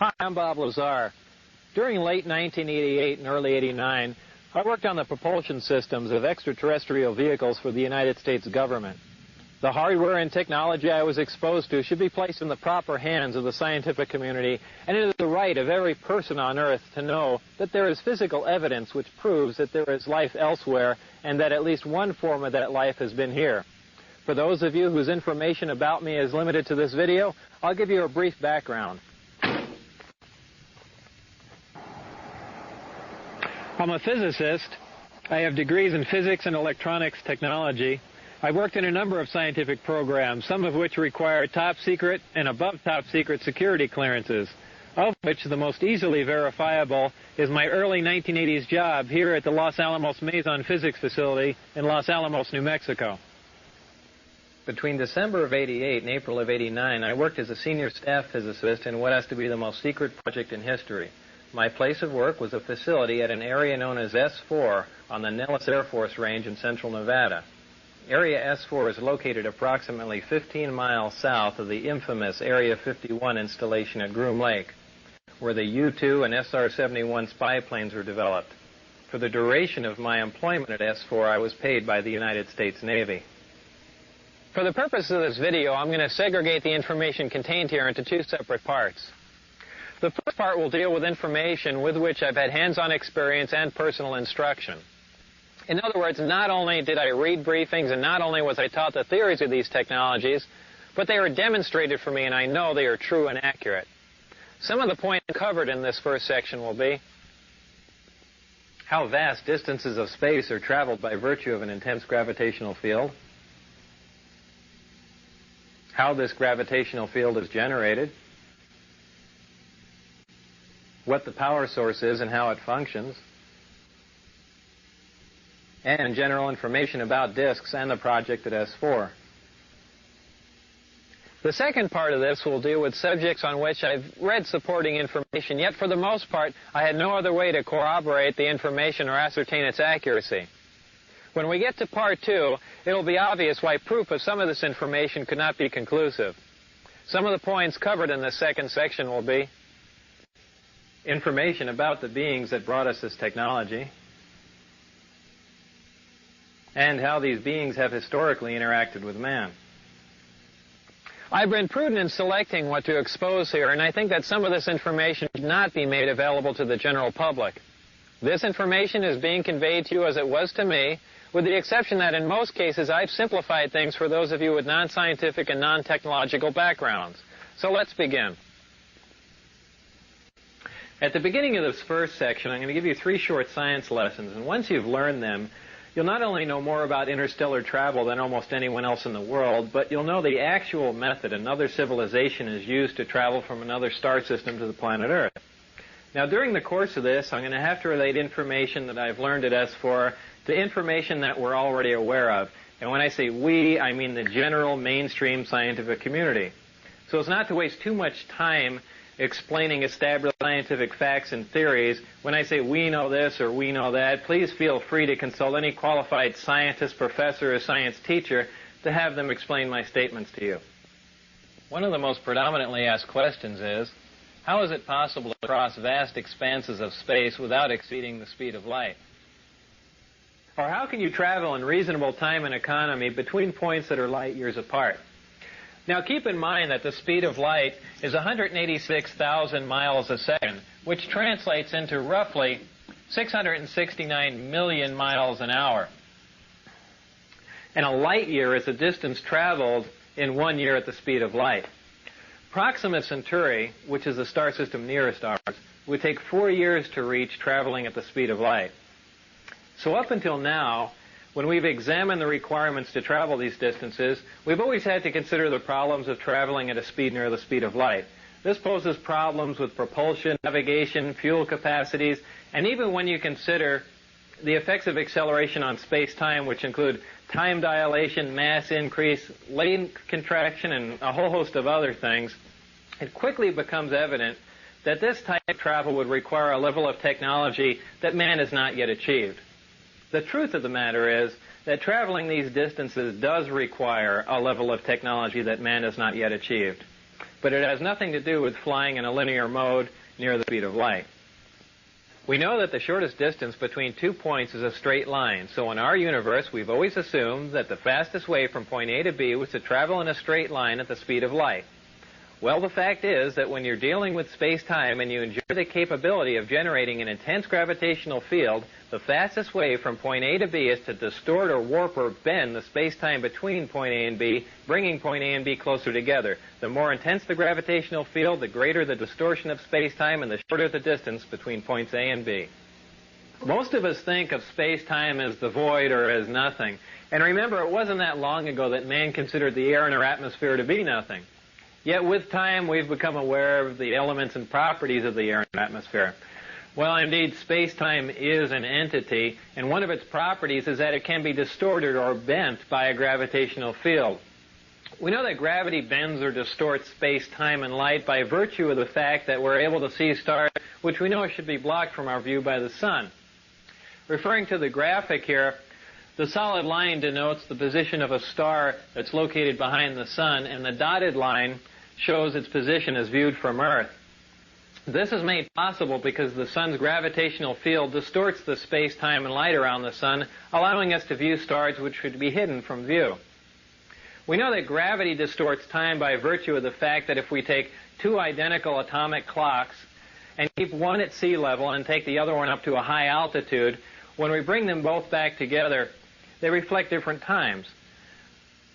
Hi, I'm Bob Lazar. During late 1988 and early 89, I worked on the propulsion systems of extraterrestrial vehicles for the United States government. The hardware and technology I was exposed to should be placed in the proper hands of the scientific community, and it is the right of every person on Earth to know that there is physical evidence which proves that there is life elsewhere and that at least one form of that life has been here. For those of you whose information about me is limited to this video, I'll give you a brief background. I'm a physicist. I have degrees in physics and electronics technology. I worked in a number of scientific programs, some of which require top secret and above top secret security clearances, of which the most easily verifiable is my early 1980s job here at the Los Alamos Meson physics facility in Los Alamos, New Mexico. Between December of '88 and April of '89, I worked as a senior staff physicist in what has to be the most secret project in history. My place of work was a facility at an area known as S-4 on the Nellis Air Force Range in central Nevada. Area S-4 is located approximately 15 miles south of the infamous Area 51 installation at Groom Lake, where the U-2 and SR-71 spy planes were developed. For the duration of my employment at S-4, I was paid by the United States Navy. For the purpose of this video, I'm going to segregate the information contained here into two separate parts. The first part will deal with information with which I've had hands-on experience and personal instruction. In other words, not only did I read briefings and not only was I taught the theories of these technologies, but they were demonstrated for me and I know they are true and accurate. Some of the points covered in this first section will be how vast distances of space are traveled by virtue of an intense gravitational field, how this gravitational field is generated, what the power source is and how it functions, and general information about disks and the project at S-4. The second part of this will deal with subjects on which I've read supporting information, yet for the most part I had no other way to corroborate the information or ascertain its accuracy. When we get to part two, it will be obvious why proof of some of this information could not be conclusive. Some of the points covered in this second section will be information about the beings that brought us this technology, and how these beings have historically interacted with man. I've been prudent in selecting what to expose here, and I think that some of this information should not be made available to the general public. This information is being conveyed to you as it was to me, with the exception that in most cases I've simplified things for those of you with non-scientific and non-technological backgrounds. So let's begin. At the beginning of this first section, I'm going to give you 3 short science lessons, and once you've learned them, you'll not only know more about interstellar travel than almost anyone else in the world, but you'll know the actual method another civilization is used to travel from another star system to the planet Earth. Now, during the course of this, I'm going to have to relate information that I've learned at S4 to information that we're already aware of. And when I say we, I mean the general mainstream scientific community. So as not to waste too much time explaining established scientific facts and theories, when I say we know this or we know that, please feel free to consult any qualified scientist, professor, or science teacher to have them explain my statements to you. One of the most predominantly asked questions is, how is it possible to cross vast expanses of space without exceeding the speed of light? Or how can you travel in reasonable time and economy between points that are light years apart? Now, keep in mind that the speed of light is 186,000 miles a second, which translates into roughly 669 million miles an hour. And a light year is the distance traveled in 1 year at the speed of light. Proxima Centauri, which is the star system nearest ours, would take 4 years to reach traveling at the speed of light. So up until now, when we've examined the requirements to travel these distances, we've always had to consider the problems of traveling at a speed near the speed of light. This poses problems with propulsion, navigation, fuel capacities, and even when you consider the effects of acceleration on space-time, which include time dilation, mass increase, length contraction, and a whole host of other things, it quickly becomes evident that this type of travel would require a level of technology that man has not yet achieved. The truth of the matter is that traveling these distances does require a level of technology that man has not yet achieved. but it has nothing to do with flying in a linear mode near the speed of light. We know that the shortest distance between 2 points is a straight line, so in our universe we've always assumed that the fastest way from point A to B was to travel in a straight line at the speed of light. Well, the fact is that when you're dealing with space-time and you enjoy the capability of generating an intense gravitational field, the fastest way from point A to B is to distort or warp or bend the space-time between point A and B, bringing point A and B closer together. The more intense the gravitational field, the greater the distortion of space-time and the shorter the distance between points A and B. Most of us think of space-time as the void or as nothing. And remember, it wasn't that long ago that man considered the air in our atmosphere to be nothing. Yet with time, we've become aware of the elements and properties of the air and atmosphere. Well, indeed, space-time is an entity, and one of its properties is that it can be distorted or bent by a gravitational field. We know that gravity bends or distorts space-time and light by virtue of the fact that we're able to see stars which we know should be blocked from our view by the sun. Referring to the graphic here, the solid line denotes the position of a star that's located behind the sun, and the dotted line shows its position as viewed from Earth. This is made possible because the sun's gravitational field distorts the space-time and light around the sun, allowing us to view stars which should be hidden from view. We know that gravity distorts time by virtue of the fact that if we take two identical atomic clocks and keep one at sea level and take the other one up to a high altitude, when we bring them both back together, they reflect different times.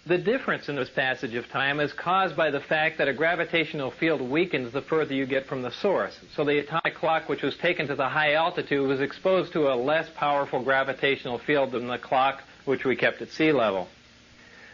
The difference in this passage of time is caused by the fact that a gravitational field weakens the further you get from the source. So the atomic clock which was taken to the high altitude was exposed to a less powerful gravitational field than the clock which we kept at sea level.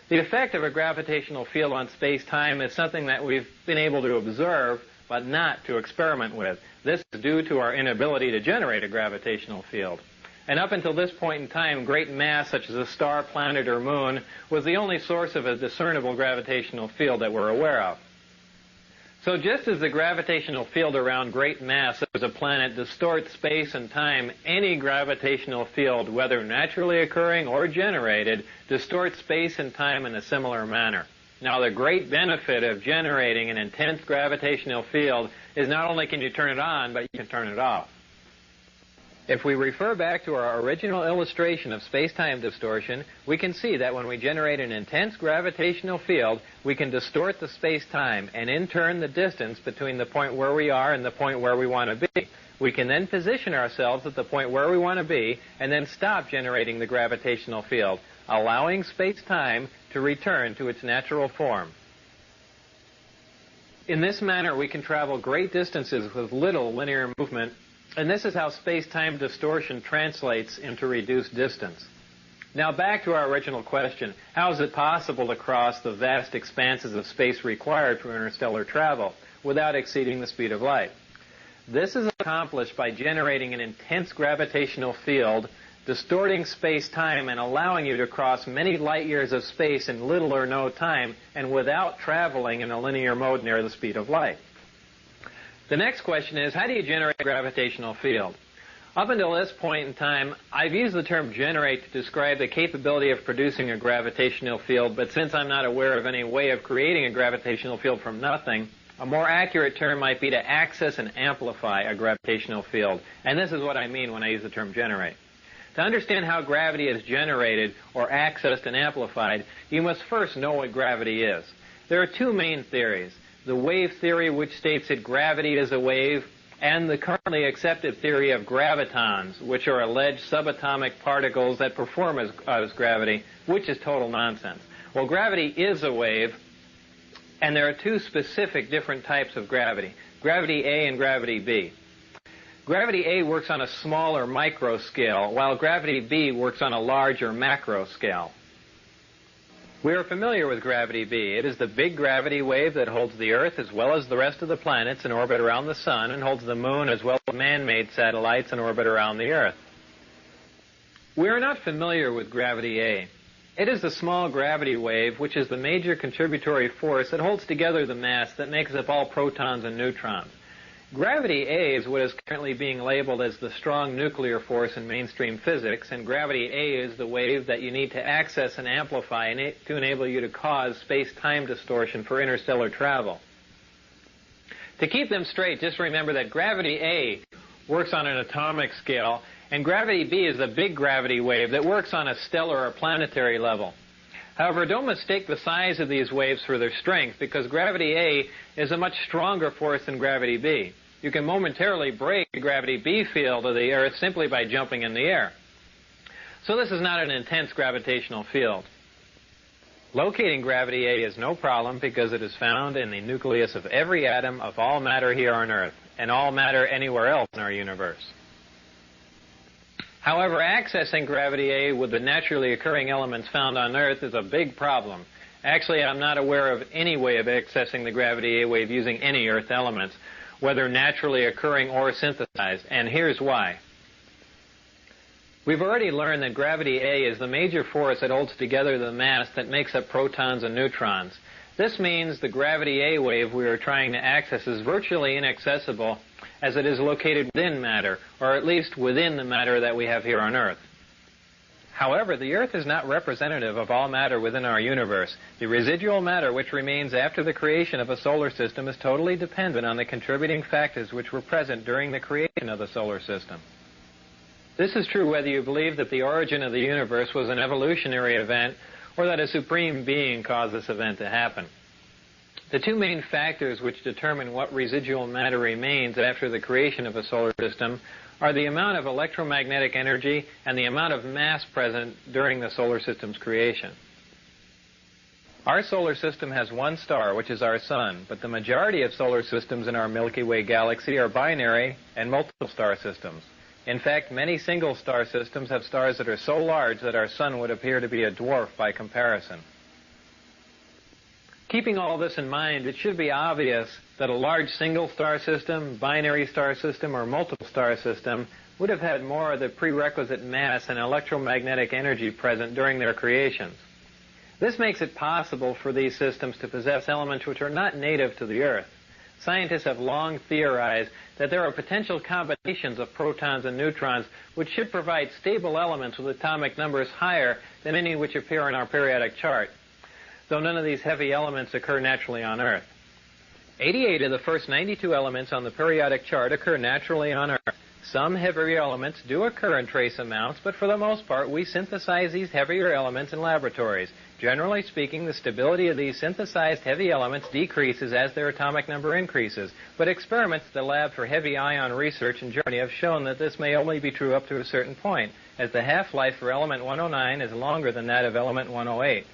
The effect of a gravitational field on space-time is something that we've been able to observe, but not to experiment with. This is due to our inability to generate a gravitational field. And up until this point in time, great mass such as a star, planet, or moon was the only source of a discernible gravitational field that we're aware of. So just as the gravitational field around great mass such as a planet distorts space and time, any gravitational field, whether naturally occurring or generated, distorts space and time in a similar manner. Now, the great benefit of generating an intense gravitational field is not only can you turn it on, but you can turn it off. If we refer back to our original illustration of space-time distortion, we can see that when we generate an intense gravitational field, we can distort the space-time and in turn the distance between the point where we are and the point where we want to be. We can then position ourselves at the point where we want to be and then stop generating the gravitational field, allowing space-time to return to its natural form. In this manner, we can travel great distances with little linear movement, and this is how space-time distortion translates into reduced distance. Now back to our original question, how is it possible to cross the vast expanses of space required for interstellar travel without exceeding the speed of light? This is accomplished by generating an intense gravitational field, distorting space-time and allowing you to cross many light years of space in little or no time and without traveling in a linear mode near the speed of light. The next question is, how do you generate a gravitational field? Up until this point in time, I've used the term generate to describe the capability of producing a gravitational field, but since I'm not aware of any way of creating a gravitational field from nothing, a more accurate term might be to access and amplify a gravitational field. And this is what I mean when I use the term generate. To understand how gravity is generated or accessed and amplified, you must first know what gravity is. There are two main theories. The wave theory, which states that gravity is a wave, and the currently accepted theory of gravitons, which are alleged subatomic particles that perform as gravity, which is total nonsense. Well, gravity is a wave, and there are two specific different types of gravity, gravity A and gravity B. Gravity A works on a smaller micro scale, while gravity B works on a larger macro scale. We are familiar with gravity B. It is the big gravity wave that holds the Earth as well as the rest of the planets in orbit around the Sun and holds the Moon as well as man-made satellites in orbit around the Earth. We are not familiar with gravity A. It is the small gravity wave which is the major contributory force that holds together the mass that makes up all protons and neutrons. Gravity A is what is currently being labeled as the strong nuclear force in mainstream physics, and gravity A is the wave that you need to access and amplify to enable you to cause space-time distortion for interstellar travel. To keep them straight, just remember that gravity A works on an atomic scale, and gravity B is the big gravity wave that works on a stellar or planetary level. However, don't mistake the size of these waves for their strength, because gravity A is a much stronger force than gravity B. You can momentarily break the gravity B field of the Earth simply by jumping in the air. So this is not an intense gravitational field. Locating gravity A is no problem because it is found in the nucleus of every atom of all matter here on Earth, and all matter anywhere else in our universe. However, accessing gravity A with the naturally occurring elements found on Earth is a big problem. Actually, I'm not aware of any way of accessing the gravity A wave using any Earth elements, whether naturally occurring or synthesized, and here's why. We've already learned that gravity A is the major force that holds together the mass that makes up protons and neutrons. This means the gravity A wave we are trying to access is virtually inaccessible, as it is located within matter, or at least within the matter that we have here on Earth. However, the Earth is not representative of all matter within our universe. The residual matter which remains after the creation of a solar system is totally dependent on the contributing factors which were present during the creation of the solar system. This is true whether you believe that the origin of the universe was an evolutionary event or that a supreme being caused this event to happen. The two main factors which determine what residual matter remains after the creation of a solar system are the amount of electromagnetic energy and the amount of mass present during the solar system's creation. Our solar system has one star, which is our sun, but the majority of solar systems in our Milky Way galaxy are binary and multiple star systems. In fact, many single star systems have stars that are so large that our sun would appear to be a dwarf by comparison. Keeping all this in mind, it should be obvious that a large single star system, binary star system, or multiple star system would have had more of the prerequisite mass and electromagnetic energy present during their creations. This makes it possible for these systems to possess elements which are not native to the Earth. Scientists have long theorized that there are potential combinations of protons and neutrons which should provide stable elements with atomic numbers higher than any which appear in our periodic chart, though none of these heavy elements occur naturally on Earth. 88 of the first 92 elements on the periodic chart occur naturally on Earth. Some heavier elements do occur in trace amounts, but for the most part we synthesize these heavier elements in laboratories. Generally speaking, the stability of these synthesized heavy elements decreases as their atomic number increases, but experiments at the Lab for Heavy Ion Research in Germany have shown that this may only be true up to a certain point, as the half-life for element 109 is longer than that of element 108.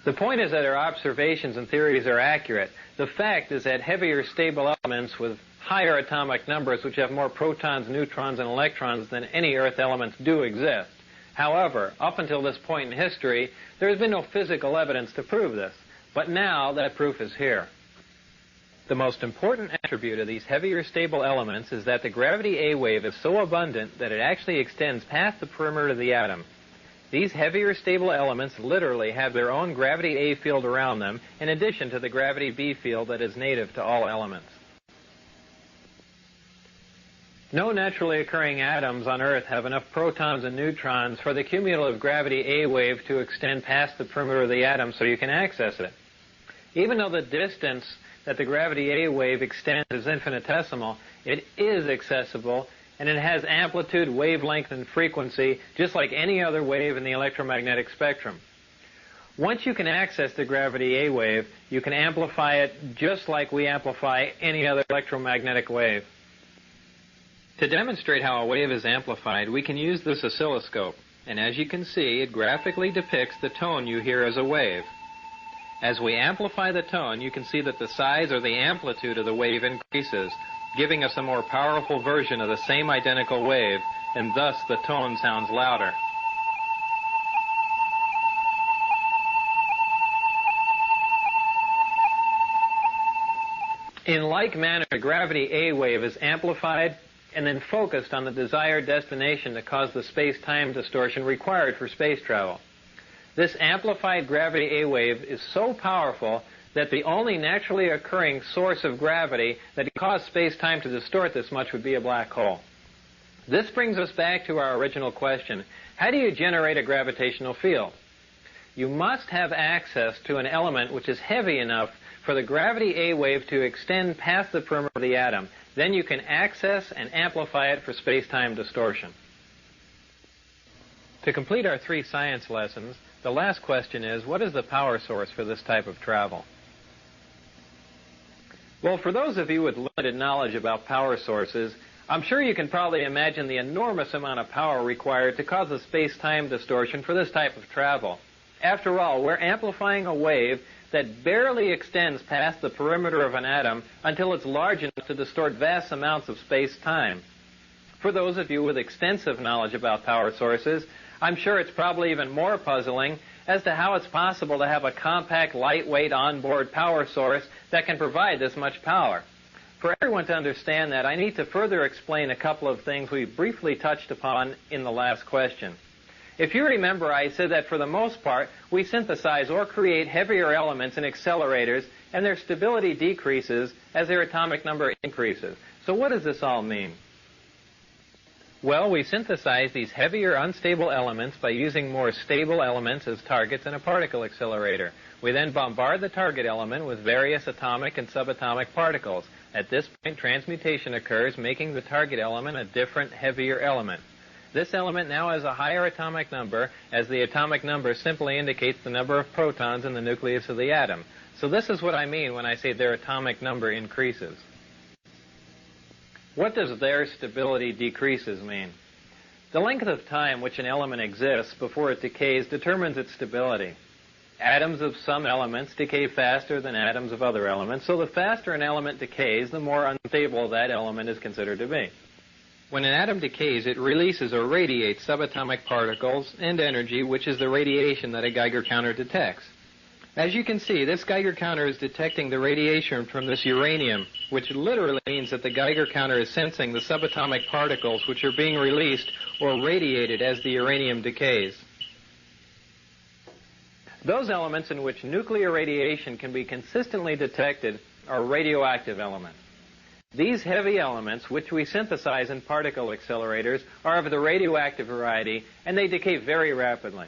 The point is that our observations and theories are accurate. The fact is that heavier stable elements with higher atomic numbers, which have more protons, neutrons, and electrons than any Earth elements, do exist. However, up until this point in history, there has been no physical evidence to prove this. But now that proof is here. The most important attribute of these heavier stable elements is that the gravity A wave is so abundant that it actually extends past the perimeter of the atom. These heavier stable elements literally have their own gravity A field around them, in addition to the gravity B field that is native to all elements. No naturally occurring atoms on Earth have enough protons and neutrons for the cumulative gravity A wave to extend past the perimeter of the atom so you can access it. Even though the distance that the gravity A wave extends is infinitesimal, it is accessible, and it has amplitude, wavelength, and frequency just like any other wave in the electromagnetic spectrum. Once you can access the gravity A wave, you can amplify it just like we amplify any other electromagnetic wave. To demonstrate how a wave is amplified, we can use this oscilloscope, and as you can see, it graphically depicts the tone you hear as a wave. As we amplify the tone, you can see that the size or the amplitude of the wave increases, giving us a more powerful version of the same identical wave, and thus the tone sounds louder. In like manner, the gravity A wave is amplified and then focused on the desired destination to cause the space-time distortion required for space travel. This amplified gravity A wave is so powerful that the only naturally occurring source of gravity that could cause space-time to distort this much would be a black hole. This brings us back to our original question. How do you generate a gravitational field? You must have access to an element which is heavy enough for the gravity A wave to extend past the perimeter of the atom. Then you can access and amplify it for space-time distortion. To complete our 3 science lessons, the last question is, what is the power source for this type of travel? Well, for those of you with limited knowledge about power sources, I'm sure you can probably imagine the enormous amount of power required to cause a space-time distortion for this type of travel. After all, we're amplifying a wave that barely extends past the perimeter of an atom until it's large enough to distort vast amounts of space-time. For those of you with extensive knowledge about power sources, I'm sure it's probably even more puzzling as to how it's possible to have a compact, lightweight, onboard power source that can provide this much power. For everyone to understand that, I need to further explain a couple of things we briefly touched upon in the last question. If you remember, I said that for the most part, we synthesize or create heavier elements in accelerators, and their stability decreases as their atomic number increases. So what does this all mean? Well, we synthesize these heavier, unstable elements by using more stable elements as targets in a particle accelerator. We then bombard the target element with various atomic and subatomic particles. At this point, transmutation occurs, making the target element a different, heavier element. This element now has a higher atomic number, as the atomic number simply indicates the number of protons in the nucleus of the atom. So this is what I mean when I say their atomic number increases. What does their stability decreases mean? The length of time which an element exists before it decays determines its stability. Atoms of some elements decay faster than atoms of other elements, so the faster an element decays, the more unstable that element is considered to be. When an atom decays, it releases or radiates subatomic particles and energy, which is the radiation that a Geiger counter detects. As you can see, this Geiger counter is detecting the radiation from this uranium, which literally means that the Geiger counter is sensing the subatomic particles which are being released or radiated as the uranium decays. Those elements in which nuclear radiation can be consistently detected are radioactive elements. These heavy elements, which we synthesize in particle accelerators, are of the radioactive variety, and they decay very rapidly.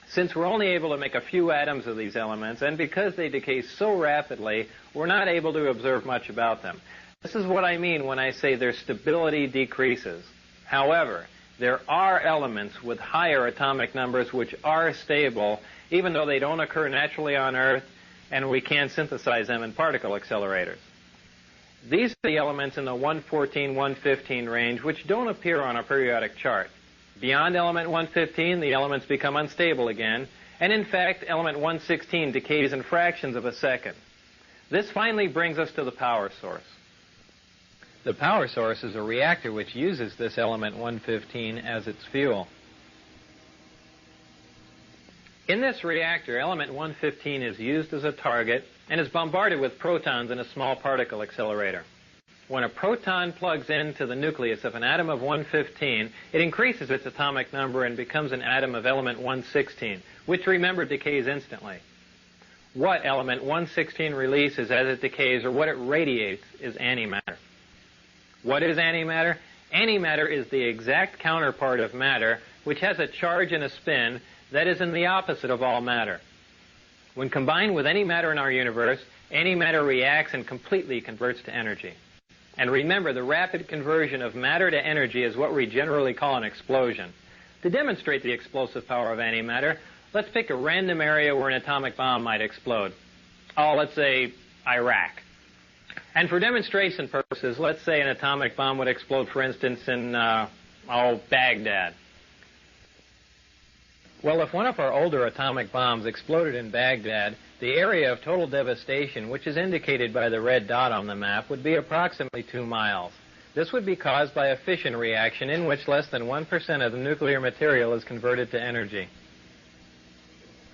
Since we're only able to make a few atoms of these elements, and because they decay so rapidly, we're not able to observe much about them. This is what I mean when I say their stability decreases. However, there are elements with higher atomic numbers which are stable, even though they don't occur naturally on Earth, and we can synthesize them in particle accelerators. These are the elements in the 114, 115 range which don't appear on a periodic chart. Beyond element 115, the elements become unstable again, and in fact, element 116 decays in fractions of a second. This finally brings us to the power source. The power source is a reactor which uses this element 115 as its fuel. In this reactor, element 115 is used as a target and is bombarded with protons in a small particle accelerator. When a proton plugs into the nucleus of an atom of 115, it increases its atomic number and becomes an atom of element 116, which, remember, decays instantly. What element 116 releases as it decays, or what it radiates, is antimatter. What is antimatter? Antimatter is the exact counterpart of matter, which has a charge and a spin that is in the opposite of all matter. When combined with any matter in our universe, antimatter reacts and completely converts to energy. And remember, the rapid conversion of matter to energy is what we generally call an explosion. To demonstrate the explosive power of antimatter, let's pick a random area where an atomic bomb might explode. Oh, let's say Iraq. And for demonstration purposes, let's say an atomic bomb would explode, for instance, in, Baghdad. Well, if one of our older atomic bombs exploded in Baghdad, the area of total devastation, which is indicated by the red dot on the map, would be approximately 2 miles. This would be caused by a fission reaction in which less than 1% of the nuclear material is converted to energy.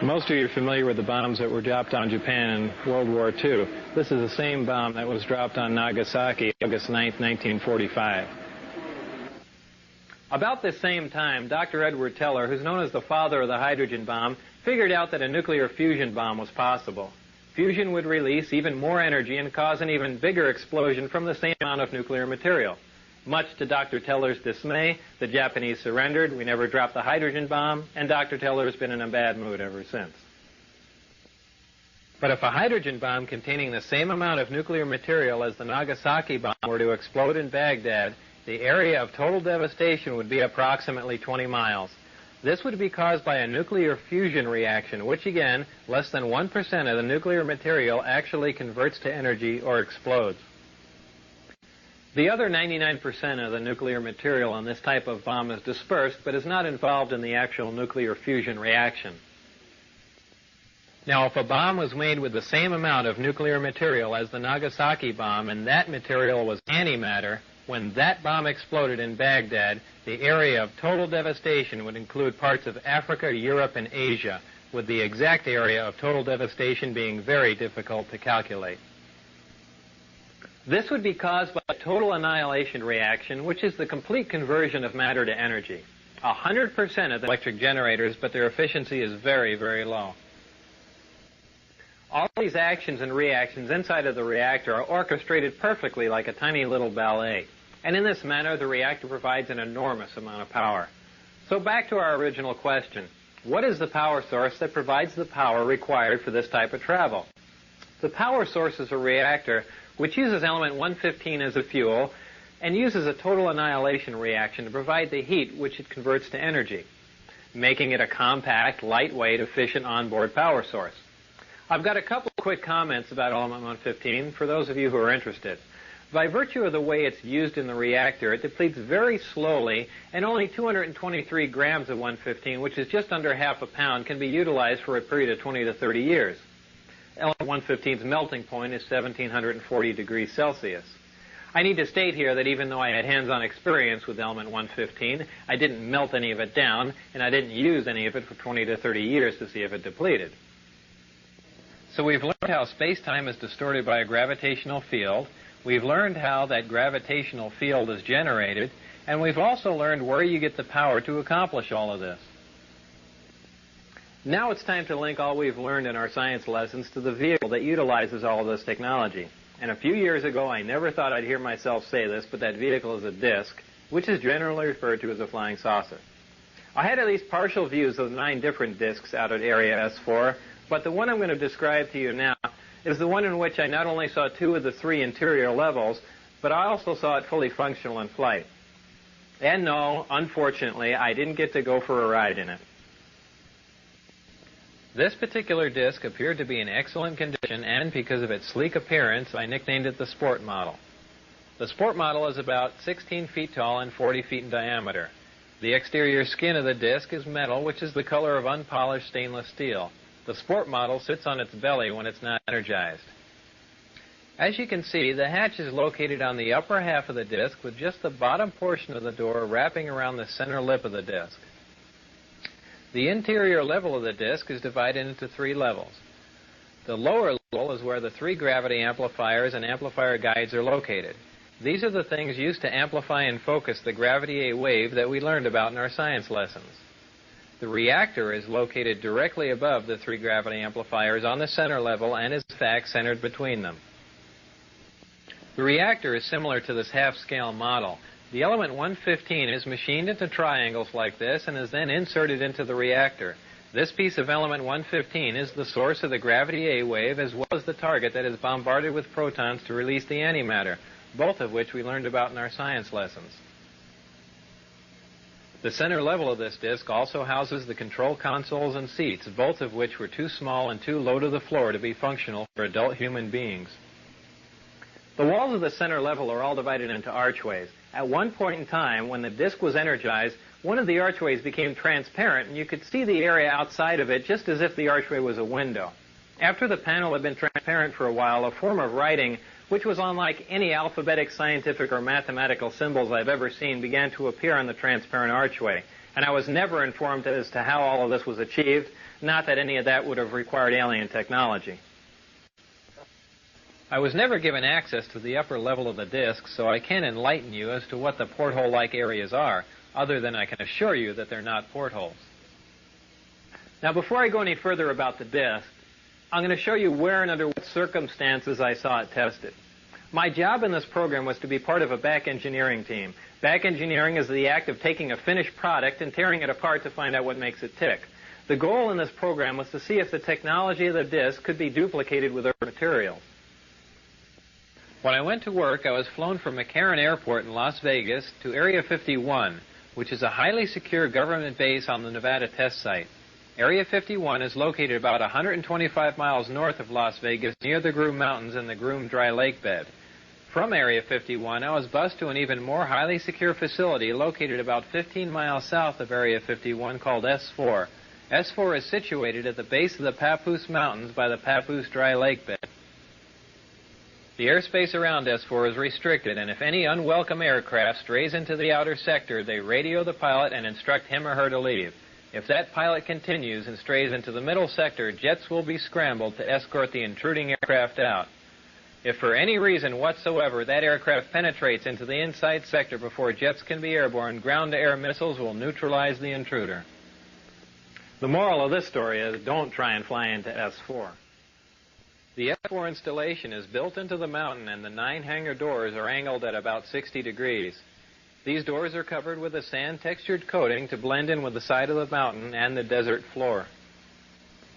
Most of you are familiar with the bombs that were dropped on Japan in World War II. This is the same bomb that was dropped on Nagasaki August 9, 1945. About this same time, Dr. Edward Teller, who's known as the father of the hydrogen bomb, figured out that a nuclear fusion bomb was possible. Fusion would release even more energy and cause an even bigger explosion from the same amount of nuclear material. Much to Dr. Teller's dismay, the Japanese surrendered, we never dropped the hydrogen bomb, and Dr. Teller has been in a bad mood ever since. But if a hydrogen bomb containing the same amount of nuclear material as the Nagasaki bomb were to explode in Baghdad, the area of total devastation would be approximately 20 miles. This would be caused by a nuclear fusion reaction, which again, less than 1% of the nuclear material actually converts to energy or explodes. The other 99% of the nuclear material on this type of bomb is dispersed, but is not involved in the actual nuclear fusion reaction. Now, if a bomb was made with the same amount of nuclear material as the Nagasaki bomb, and that material was antimatter, when that bomb exploded in Baghdad, the area of total devastation would include parts of Africa, Europe, and Asia, with the exact area of total devastation being very difficult to calculate. This would be caused by a total annihilation reaction, which is the complete conversion of matter to energy. 100% of the electric generators, but their efficiency is very, very low. All these actions and reactions inside of the reactor are orchestrated perfectly like a tiny little ballet. And in this manner, the reactor provides an enormous amount of power. So back to our original question. What is the power source that provides the power required for this type of travel? The power source is a reactor which uses element 115 as a fuel and uses a total annihilation reaction to provide the heat which it converts to energy, making it a compact, lightweight, efficient onboard power source. I've got a couple quick comments about element 115 for those of you who are interested. By virtue of the way it's used in the reactor, it depletes very slowly, and only 223 grams of 115, which is just under half a pound, can be utilized for a period of 20 to 30 years. Element 115's melting point is 1740 degrees Celsius. I need to state here that even though I had hands-on experience with element 115, I didn't melt any of it down, and I didn't use any of it for 20 to 30 years to see if it depleted. So we've learned how space-time is distorted by a gravitational field. We've learned how that gravitational field is generated, and we've also learned where you get the power to accomplish all of this. Now it's time to link all we've learned in our science lessons to the vehicle that utilizes all of this technology. And a few years ago, I never thought I'd hear myself say this, but that vehicle is a disk, which is generally referred to as a flying saucer. I had at least partial views of 9 different disks out at Area S-4, but the one I'm going to describe to you now is the one in which I not only saw 2 of the 3 interior levels, but I also saw it fully functional in flight. And no, unfortunately, I didn't get to go for a ride in it. This particular disc appeared to be in excellent condition, and because of its sleek appearance, I nicknamed it the Sport Model. The Sport Model is about 16 feet tall and 40 feet in diameter. The exterior skin of the disc is metal, which is the color of unpolished stainless steel. The Sport Model sits on its belly when it's not energized. As you can see, the hatch is located on the upper half of the disc with just the bottom portion of the door wrapping around the center lip of the disc. The interior level of the disc is divided into 3 levels. The lower level is where the 3 gravity amplifiers and amplifier guides are located. These are the things used to amplify and focus the gravity A wave that we learned about in our science lessons. The reactor is located directly above the 3 gravity amplifiers on the center level and is in fact centered between them. The reactor is similar to this half-scale model. The element 115 is machined into triangles like this and is then inserted into the reactor. This piece of element 115 is the source of the gravity A wave as well as the target that is bombarded with protons to release the antimatter, both of which we learned about in our science lessons. The center level of this disc also houses the control consoles and seats, both of which were too small and too low to the floor to be functional for adult human beings. The walls of the center level are all divided into archways. At one point in time, when the disc was energized, one of the archways became transparent, and you could see the area outside of it just as if the archway was a window. After the panel had been transparent for a while, a form of writing, which was unlike any alphabetic, scientific, or mathematical symbols I've ever seen, began to appear on the transparent archway. And I was never informed as to how all of this was achieved, not that any of that would have required alien technology. I was never given access to the upper level of the disc, so I can't enlighten you as to what the porthole-like areas are, other than I can assure you that they're not portholes. Now, before I go any further about the disc, I'm going to show you where and under what circumstances I saw it tested. My job in this program was to be part of a back engineering team. Back engineering is the act of taking a finished product and tearing it apart to find out what makes it tick. The goal in this program was to see if the technology of the disk could be duplicated with other materials. When I went to work, I was flown from McCarran Airport in Las Vegas to Area 51, which is a highly secure government base on the Nevada test site. Area 51 is located about 125 miles north of Las Vegas, near the Groom Mountains and the Groom Dry Lake bed. From Area 51, I was bused to an even more highly secure facility located about 15 miles south of Area 51 called S-4. S-4 is situated at the base of the Papoose Mountains by the Papoose Dry Lake bed. The airspace around S-4 is restricted, and if any unwelcome aircraft strays into the outer sector, they radio the pilot and instruct him or her to leave. If that pilot continues and strays into the middle sector, jets will be scrambled to escort the intruding aircraft out. If for any reason whatsoever that aircraft penetrates into the inside sector before jets can be airborne, ground-to-air missiles will neutralize the intruder. The moral of this story is don't try and fly into S-4. The S-4 installation is built into the mountain, and the 9 hangar doors are angled at about 60 degrees. These doors are covered with a sand-textured coating to blend in with the side of the mountain and the desert floor.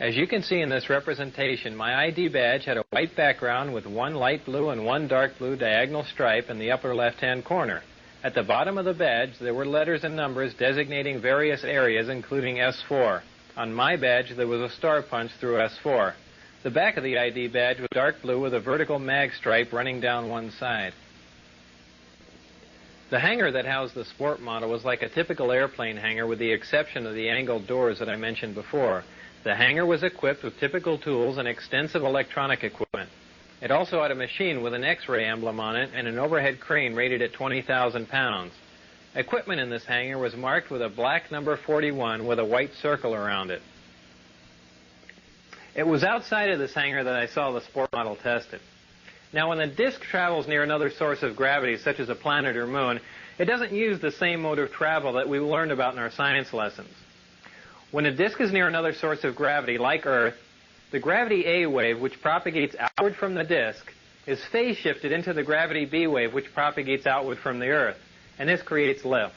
As you can see in this representation, my ID badge had a white background with 1 light blue and 1 dark blue diagonal stripe in the upper left-hand corner. At the bottom of the badge, there were letters and numbers designating various areas, including S-4. On my badge, there was a star punch through S-4. The back of the ID badge was dark blue with a vertical mag stripe running down one side. The hangar that housed the sport model was like a typical airplane hangar with the exception of the angled doors that I mentioned before. The hangar was equipped with typical tools and extensive electronic equipment. It also had a machine with an X-ray emblem on it and an overhead crane rated at 20,000 pounds. Equipment in this hangar was marked with a black number 41 with a white circle around it. It was outside of this hangar that I saw the sport model tested. Now, when the disk travels near another source of gravity, such as a planet or moon, it doesn't use the same mode of travel that we learned about in our science lessons. When a disk is near another source of gravity, like Earth, the gravity A wave, which propagates outward from the disk, is phase shifted into the gravity B wave, which propagates outward from the Earth, and this creates lift.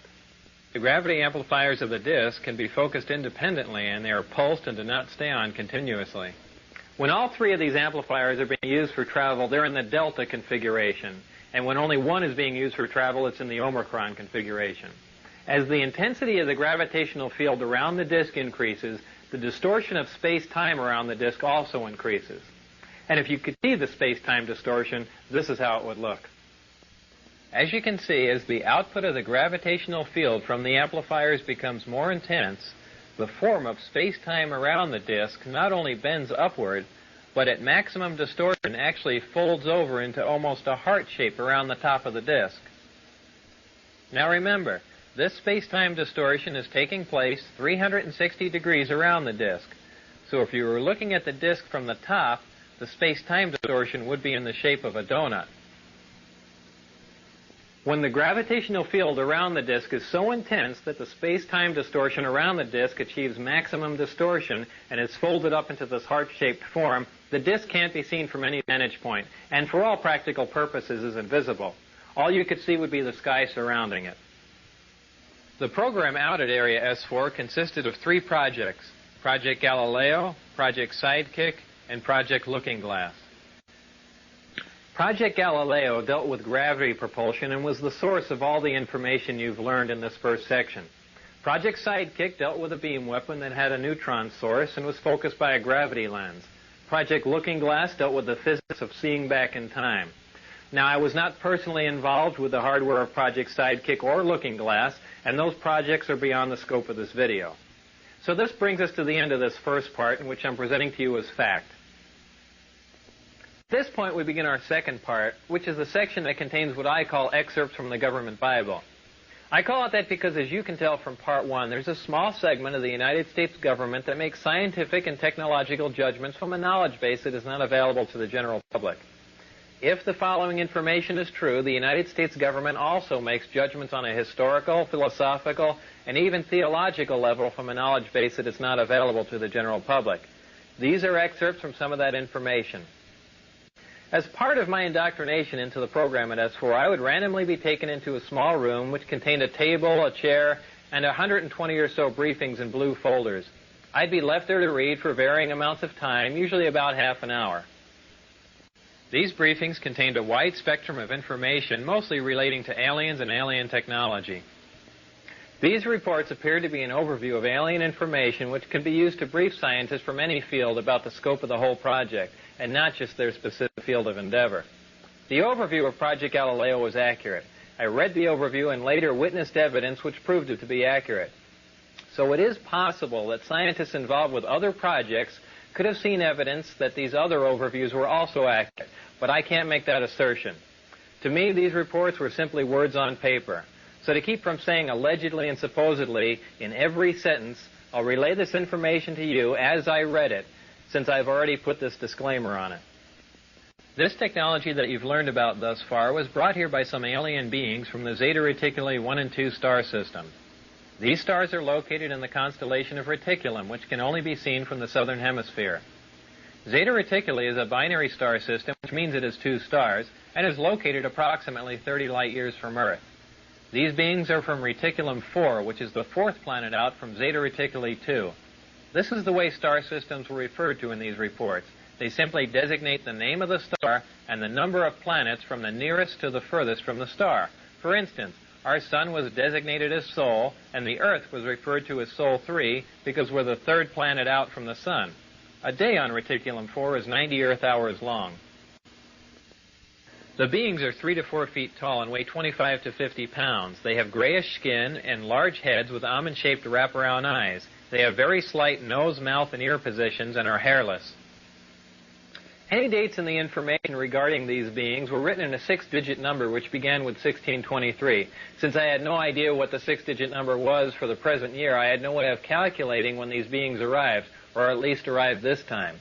The gravity amplifiers of the disk can be focused independently, and they are pulsed and do not stay on continuously. When all 3 of these amplifiers are being used for travel, they're in the delta configuration, and when only one is being used for travel, it's in the omicron configuration. As the intensity of the gravitational field around the disk increases, the distortion of space-time around the disk also increases. And if you could see the space-time distortion, this is how it would look. As you can see, as the output of the gravitational field from the amplifiers becomes more intense, the form of space-time around the disk not only bends upward, but at maximum distortion actually folds over into almost a heart shape around the top of the disk. Now remember, this space-time distortion is taking place 360 degrees around the disk. So if you were looking at the disk from the top, the space-time distortion would be in the shape of a donut. When the gravitational field around the disk is so intense that the space-time distortion around the disk achieves maximum distortion and is folded up into this heart-shaped form, the disk can't be seen from any vantage point, and for all practical purposes is invisible. All you could see would be the sky surrounding it. The program out at Area S4 consisted of 3 projects: Project Galileo, Project Sidekick, and Project Looking Glass. Project Galileo dealt with gravity propulsion and was the source of all the information you've learned in this first section. Project Sidekick dealt with a beam weapon that had a neutron source and was focused by a gravity lens. Project Looking Glass dealt with the physics of seeing back in time. Now, I was not personally involved with the hardware of Project Sidekick or Looking Glass, and those projects are beyond the scope of this video. So this brings us to the end of this first part, in which I'm presenting to you as fact. At this point, we begin our second part, which is the section that contains what I call excerpts from the government Bible. I call it that because, as you can tell from part 1, there's a small segment of the United States government that makes scientific and technological judgments from a knowledge base that is not available to the general public. If the following information is true, the United States government also makes judgments on a historical, philosophical, and even theological level from a knowledge base that is not available to the general public. These are excerpts from some of that information. As part of my indoctrination into the program at S4, I would randomly be taken into a small room which contained a table, a chair, and 120 or so briefings in blue folders. I'd be left there to read for varying amounts of time, usually about half an hour. These briefings contained a wide spectrum of information, mostly relating to aliens and alien technology. These reports appeared to be an overview of alien information which can be used to brief scientists from any field about the scope of the whole project, and not just their specific field of endeavor. The overview of Project Galileo was accurate. I read the overview and later witnessed evidence which proved it to be accurate. So it is possible that scientists involved with other projects could have seen evidence that these other overviews were also accurate, but I can't make that assertion. To me, these reports were simply words on paper. So to keep from saying allegedly and supposedly in every sentence, I'll relay this information to you as I read it, since I've already put this disclaimer on it. This technology that you've learned about thus far was brought here by some alien beings from the Zeta Reticuli 1 and 2 star system. These stars are located in the constellation of Reticulum, which can only be seen from the southern hemisphere. Zeta Reticuli is a binary star system, which means it has 2 stars, and is located approximately 30 light years from Earth. These beings are from Reticulum 4, which is the 4th planet out from Zeta Reticuli 2. This is the way star systems were referred to in these reports. They simply designate the name of the star and the number of planets from the nearest to the furthest from the star. For instance, our Sun was designated as Sol, and the Earth was referred to as Sol 3 because we're the 3rd planet out from the Sun. A day on Reticulum 4 is 90 Earth hours long. The beings are 3 to 4 feet tall and weigh 25 to 50 pounds. They have grayish skin and large heads with almond-shaped wraparound eyes. They have very slight nose, mouth, and ear positions and are hairless. Any dates in the information regarding these beings were written in a 6-digit number which began with 1623. Since I had no idea what the 6-digit number was for the present year, I had no way of calculating when these beings arrived, or at least arrived this time.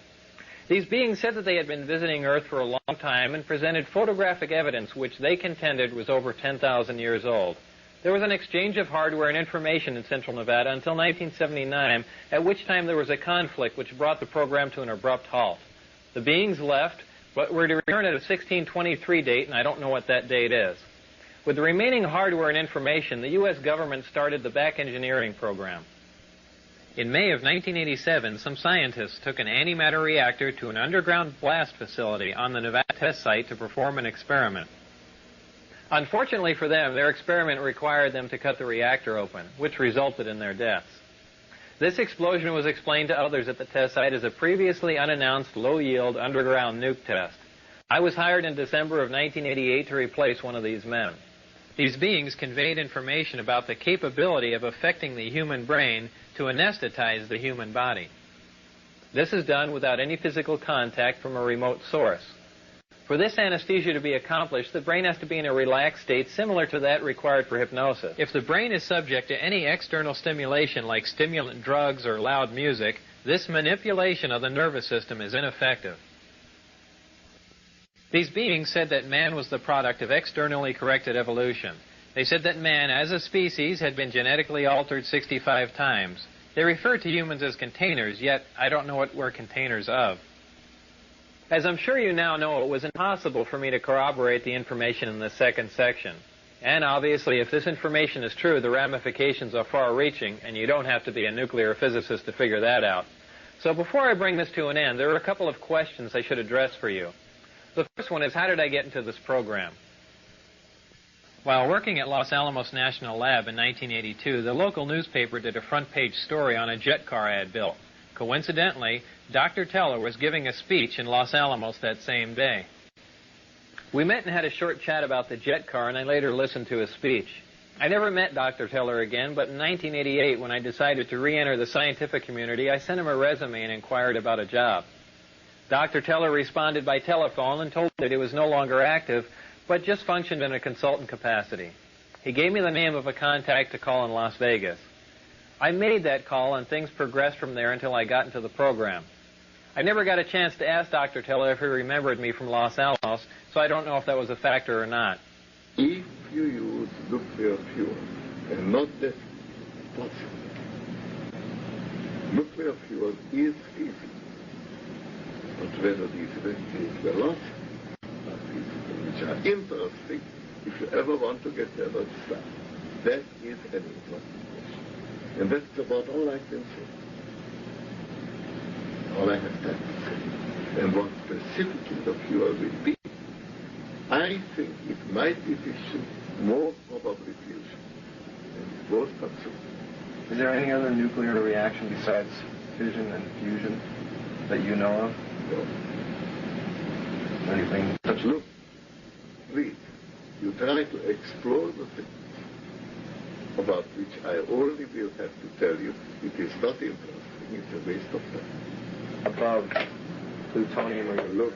These beings said that they had been visiting Earth for a long time and presented photographic evidence which they contended was over 10,000 years old. There was an exchange of hardware and information in Central Nevada until 1979, at which time there was a conflict which brought the program to an abrupt halt. The beings left, but were to return at a 1623 date, and I don't know what that date is. With the remaining hardware and information, the U.S. government started the back engineering program. In May of 1987, some scientists took an antimatter reactor to an underground blast facility on the Nevada test site to perform an experiment. Unfortunately for them, their experiment required them to cut the reactor open, which resulted in their deaths. This explosion was explained to others at the test site as a previously unannounced low-yield underground nuke test. I was hired in December of 1988 to replace one of these men. These beings conveyed information about the capability of affecting the human brain to anesthetize the human body. This is done without any physical contact from a remote source. For this anesthesia to be accomplished, the brain has to be in a relaxed state similar to that required for hypnosis. If the brain is subject to any external stimulation like stimulant drugs or loud music, this manipulation of the nervous system is ineffective. These beings said that man was the product of externally corrected evolution. They said that man, as a species, had been genetically altered 65 times. They refer to humans as containers, yet I don't know what we're containers of. As I'm sure you now know, it was impossible for me to corroborate the information in the second section. And obviously, if this information is true, the ramifications are far-reaching, and you don't have to be a nuclear physicist to figure that out. So before I bring this to an end, there are a couple of questions I should address for you. The first one is, how did I get into this program? While working at Los Alamos National Lab in 1982, the local newspaper did a front-page story on a jet car I had built. Coincidentally, Dr. Teller was giving a speech in Los Alamos that same day. We met and had a short chat about the jet car, and I later listened to his speech. I never met Dr. Teller again, but in 1988, when I decided to re-enter the scientific community, I sent him a resume and inquired about a job. Dr. Teller responded by telephone and told me that he was no longer active, but just functioned in a consultant capacity. He gave me the name of a contact to call in Las Vegas. I made that call, and things progressed from there until I got into the program. I never got a chance to ask Dr. Teller if he remembered me from Los Alamos, so I don't know if that was a factor or not. If you use nuclear fuel and not that fossil, nuclear fuel is feasible. But whether these eventually velocity are feasible, which are interesting if you ever want to get there at start, that is an important question. And that's about all I can say. all I have time to say. And what specifically the fuel will be, I think it might be fission, more probably fusion. And it was possible. Is there any other nuclear reaction besides fission and fusion that you know of? No. Anything? Look, please, you try to explore the things about which I only will have to tell you it is not interesting, it's a waste of time. Above plutonium or look,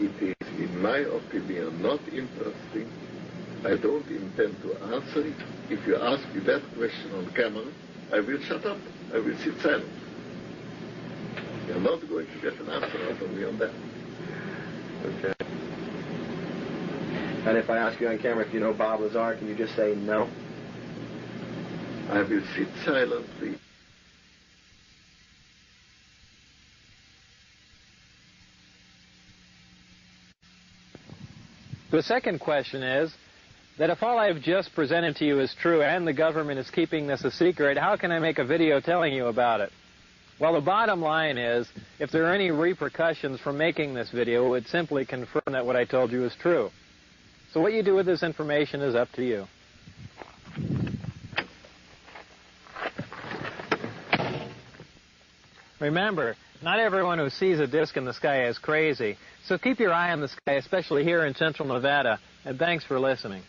it is, in my opinion, not interesting. I don't intend to answer it. If you ask me that question on camera, I will shut up. I will sit silent. You're not going to get an answer out of me on that. Okay. And if I ask you on camera if you know Bob Lazar, can you just say no? I will sit silently. The second question is that if all I've just presented to you is true and the government is keeping this a secret, how can I make a video telling you about it? Well, the bottom line is, if there are any repercussions from making this video, it would simply confirm that what I told you is true. So what you do with this information is up to you. Remember, not everyone who sees a disk in the sky is crazy, so keep your eye on the sky, especially here in central Nevada, and thanks for listening.